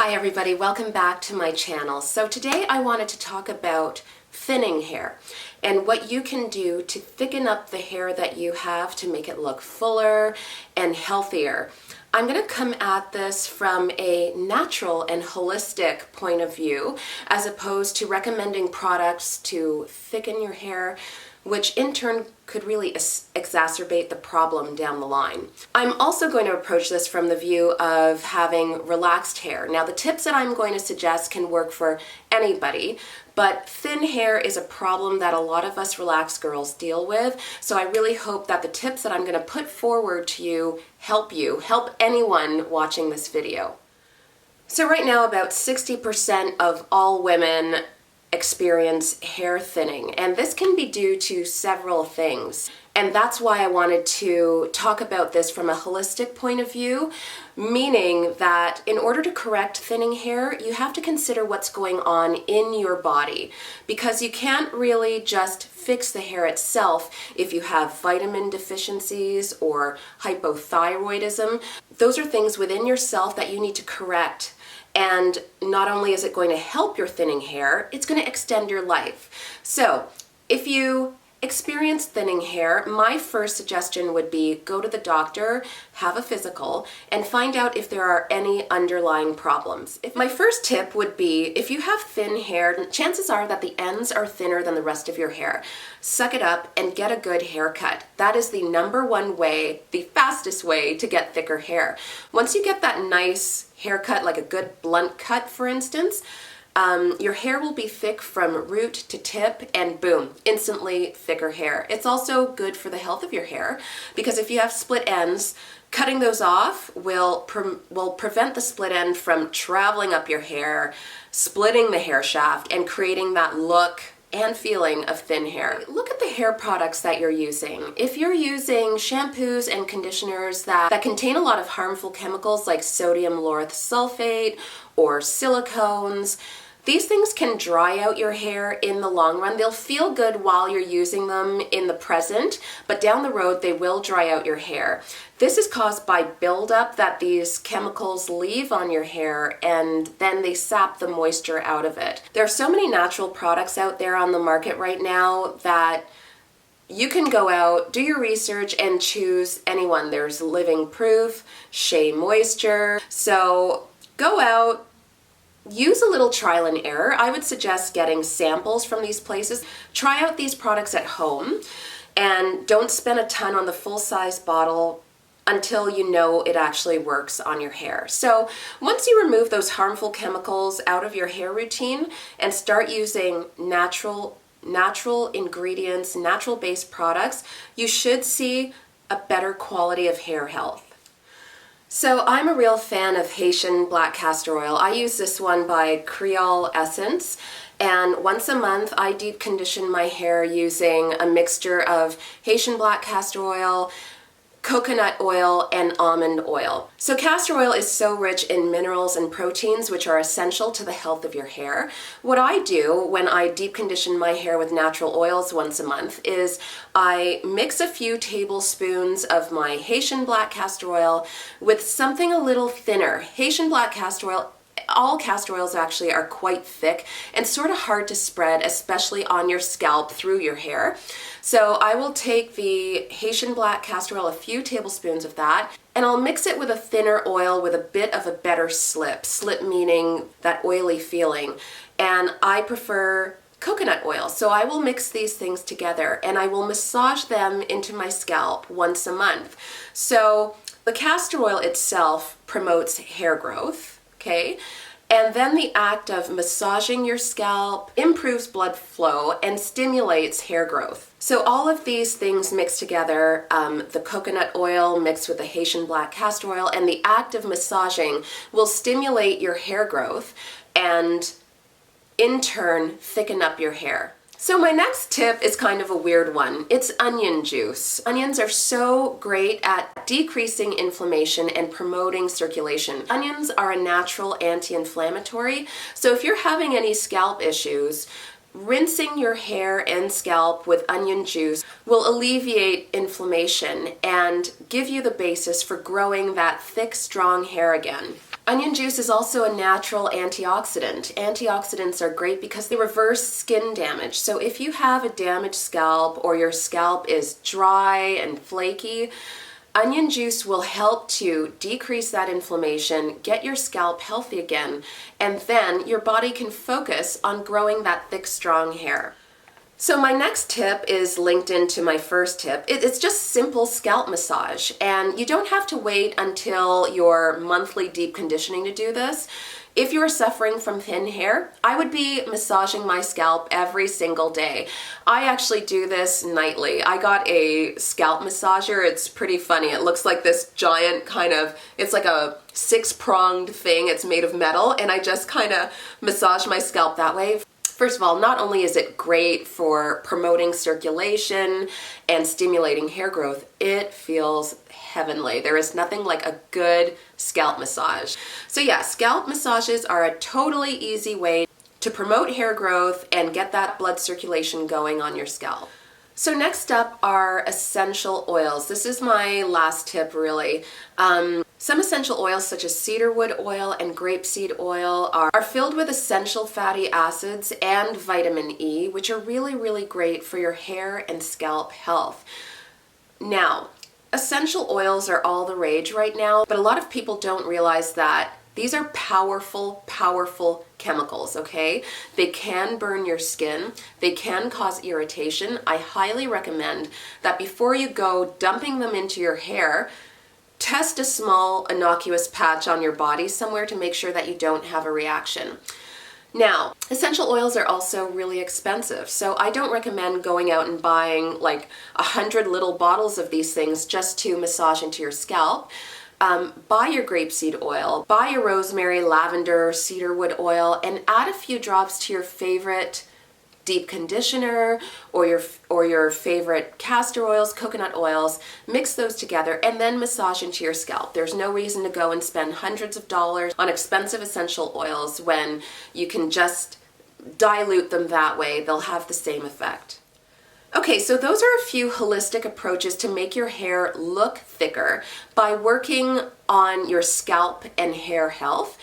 Hi everybody, welcome back to my channel. So today I wanted to talk about thinning hair and what you can do to thicken up the hair that you have to make it look fuller and healthier. I'm going to come at this from a natural and holistic point of view as opposed to recommending products to thicken your hair, which in turn could really exacerbate the problem down the line. I'm also going to approach this from the view of having relaxed hair. Now, the tips that I'm going to suggest can work for anybody, but thin hair is a problem that a lot of us relaxed girls deal with, so I really hope that the tips that I'm going to put forward to you help anyone watching this video. So right now, about 60% of all women experience hair thinning, and this can be due to several things. And that's why I wanted to talk about this from a holistic point of view, meaning that in order to correct thinning hair, you have to consider what's going on in your body, because you can't really just fix the hair itself if you have vitamin deficiencies or hypothyroidism. Those are things within yourself that you need to correct. And not only is it going to help your thinning hair, it's going to extend your life. So if you experience thinning hair, my first suggestion would be go to the doctor, have a physical, and find out if there are any underlying problems. My first tip would be, if you have thin hair, chances are that the ends are thinner than the rest of your hair. Suck it up and get a good haircut. That is the number one way, the fastest way to get thicker hair. Once you get that nice haircut, like a good blunt cut, for instance, your hair will be thick from root to tip, and boom, instantly thicker hair. It's also good for the health of your hair, because if you have split ends, cutting those off will prevent the split end from traveling up your hair, splitting the hair shaft, and creating that look and feeling of thin hair. Look at the hair products that you're using. If you're using shampoos and conditioners that contain a lot of harmful chemicals like sodium lauryl sulfate or silicones, these things can dry out your hair in the long run. They'll feel good while you're using them in the present, but down the road they will dry out your hair. This is caused by buildup that these chemicals leave on your hair, and then they sap the moisture out of it. There are so many natural products out there on the market right now that you can go out, do your research, and choose anyone. There's Living Proof, Shea Moisture. So go out, use a little trial and error. I would suggest getting samples from these places. Try out these products at home, and don't spend a ton on the full-size bottle until you know it actually works on your hair. So once you remove those harmful chemicals out of your hair routine and start using natural ingredients, natural-based products, you should see a better quality of hair health. So I'm a real fan of Haitian black castor oil. I use this one by Creole Essence, and once a month I deep condition my hair using a mixture of Haitian black castor oil, coconut oil, and almond oil. So castor oil is so rich in minerals and proteins, which are essential to the health of your hair. What I do when I deep condition my hair with natural oils once a month is I mix a few tablespoons of my Haitian black castor oil with something a little thinner. Haitian black castor oil, all castor oils actually, are quite thick and sort of hard to spread, especially on your scalp through your hair. So I will take the Haitian black castor oil, a few tablespoons of that, and I'll mix it with a thinner oil with a bit of a better slip. Slip meaning that oily feeling. And I prefer coconut oil. So I will mix these things together and I will massage them into my scalp once a month. So the castor oil itself promotes hair growth, okay? And then the act of massaging your scalp improves blood flow and stimulates hair growth. So all of these things mixed together, the coconut oil mixed with the Haitian black castor oil, and the act of massaging will stimulate your hair growth and in turn thicken up your hair. So my next tip is kind of a weird one. It's onion juice. Onions are so great at decreasing inflammation and promoting circulation. Onions are a natural anti-inflammatory, so if you're having any scalp issues, rinsing your hair and scalp with onion juice will alleviate inflammation and give you the basis for growing that thick, strong hair again. Onion juice is also a natural antioxidant. Antioxidants are great because they reverse skin damage. So if you have a damaged scalp or your scalp is dry and flaky, onion juice will help to decrease that inflammation, get your scalp healthy again, and then your body can focus on growing that thick, strong hair. So my next tip is linked into my first tip. It's just simple scalp massage, and you don't have to wait until your monthly deep conditioning to do this. If you're suffering from thin hair, I would be massaging my scalp every single day. I actually do this nightly. I got a scalp massager. It's pretty funny. It looks like this giant it's like a 6-pronged thing. It's made of metal, and I just kind of massage my scalp that way. First of all, not only is it great for promoting circulation and stimulating hair growth, it feels heavenly. There is nothing like a good scalp massage. So yeah, scalp massages are a totally easy way to promote hair growth and get that blood circulation going on your scalp. So next up are essential oils. This is my last tip, really. Some essential oils such as cedarwood oil and grapeseed oil are filled with essential fatty acids and vitamin E, which are really, really great for your hair and scalp health. Now, essential oils are all the rage right now, but a lot of people don't realize that these are powerful, powerful chemicals, okay? They can burn your skin. They can cause irritation. I highly recommend that before you go dumping them into your hair, test a small innocuous patch on your body somewhere to make sure that you don't have a reaction. Now, essential oils are also really expensive, so I don't recommend going out and buying like 100 little bottles of these things just to massage into your scalp. Buy your grapeseed oil, buy your rosemary, lavender, cedarwood oil, and add a few drops to your favorite deep conditioner or your favorite castor oils, coconut oils. Mix those together and then massage into your scalp. There's no reason to go and spend hundreds of dollars on expensive essential oils when you can just dilute them that way. They'll have the same effect. Okay, so those are a few holistic approaches to make your hair look thicker by working on your scalp and hair health.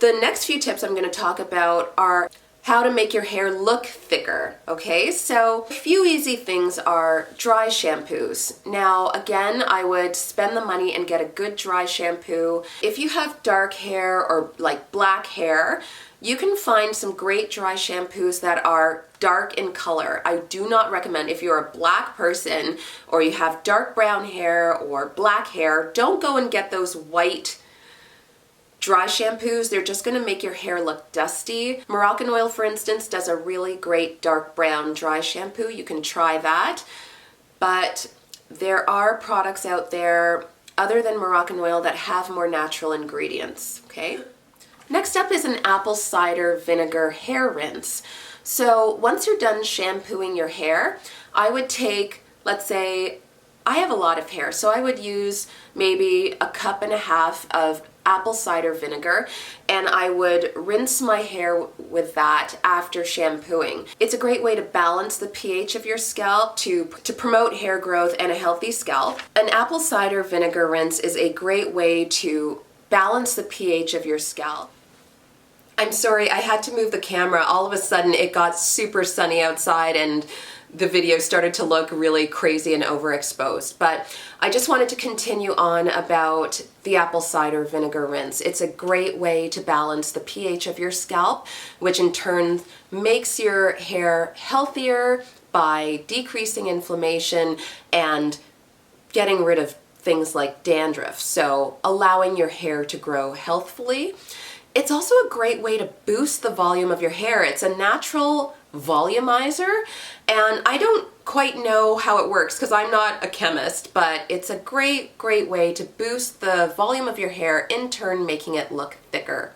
The next few tips I'm going to talk about are how to make your hair look thicker, okay? So a few easy things are dry shampoos. Now, again, I would spend the money and get a good dry shampoo. If you have dark hair or like black hair, you can find some great dry shampoos that are dark in color. I do not recommend, if you're a black person or you have dark brown hair or black hair, don't go and get those white dry shampoos. They're just going to make your hair look dusty. Moroccan oil, for instance, does a really great dark brown dry shampoo. You can try that. But there are products out there other than Moroccan oil that have more natural ingredients, okay? Next up is an apple cider vinegar hair rinse. So once you're done shampooing your hair, I would take, let's say, I have a lot of hair, so I would use maybe 1.5 cups of apple cider vinegar, and I would rinse my hair with that after shampooing. It's a great way to balance the pH of your scalp to promote hair growth and a healthy scalp. An apple cider vinegar rinse is a great way to balance the pH of your scalp. I'm sorry, I had to move the camera. All of a sudden it got super sunny outside and the video started to look really crazy and overexposed. But I just wanted to continue on about the apple cider vinegar rinse. It's a great way to balance the pH of your scalp, which in turn makes your hair healthier by decreasing inflammation and getting rid of things like dandruff, so allowing your hair to grow healthfully. It's also a great way to boost the volume of your hair. It's a natural volumizer, and I don't quite know how it works because I'm not a chemist, but it's a great way to boost the volume of your hair, in turn making it look thicker.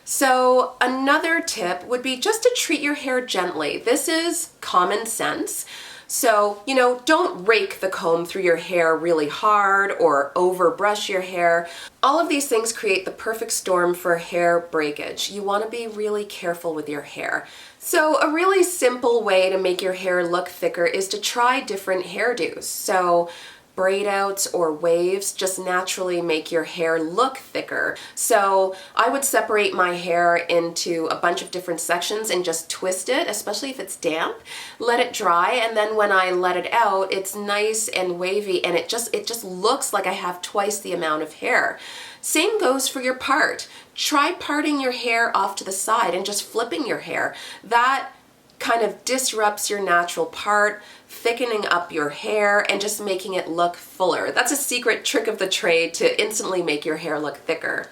So another tip would be just to treat your hair gently. This is common sense. So, don't rake the comb through your hair really hard or overbrush your hair. All of these things create the perfect storm for hair breakage. You want to be really careful with your hair. So a really simple way to make your hair look thicker is to try different hairdos. So braid outs or waves just naturally make your hair look thicker. So I would separate my hair into a bunch of different sections and just twist it, especially if it's damp. Let it dry, and then when I let it out, it's nice and wavy, and it just looks like I have twice the amount of hair. Same goes for your part. Try parting your hair off to the side and just flipping your hair. That kind of disrupts your natural part, thickening up your hair and just making it look fuller. That's a secret trick of the trade to instantly make your hair look thicker.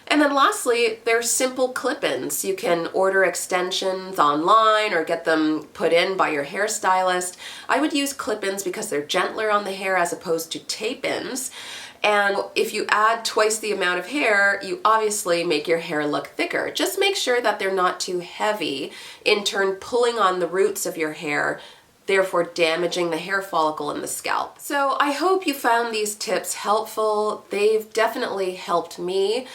And then lastly, there's simple clip-ins. You can order extensions online or get them put in by your hairstylist. I would use clip-ins because they're gentler on the hair as opposed to tape-ins. And if you add twice the amount of hair, you obviously make your hair look thicker. Just make sure that they're not too heavy, in turn pulling on the roots of your hair, therefore damaging the hair follicle in the scalp. So I hope you found these tips helpful. They've definitely helped me.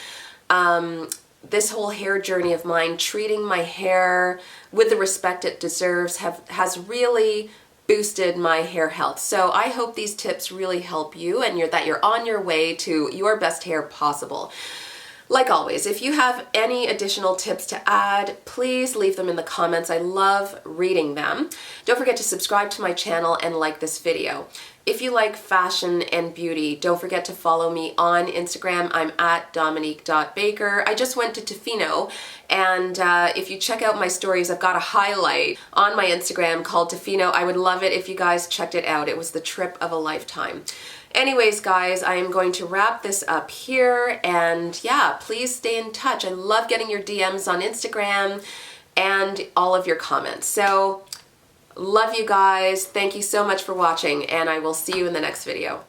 This whole hair journey of mine, treating my hair with the respect it deserves, has really boosted my hair health. So I hope these tips really help you and that you're on your way to your best hair possible. Like always, if you have any additional tips to add, please leave them in the comments. I love reading them. Don't forget to subscribe to my channel and like this video. If you like fashion and beauty, don't forget to follow me on Instagram. I'm at dominique.baker. I just went to Tofino, and if you check out my stories, I've got a highlight on my Instagram called Tofino. I would love it if you guys checked it out. It was the trip of a lifetime. Anyways, guys, I am going to wrap this up here, and yeah, please stay in touch. I love getting your DMs on Instagram and all of your comments. So, love you guys. Thank you so much for watching, and I will see you in the next video.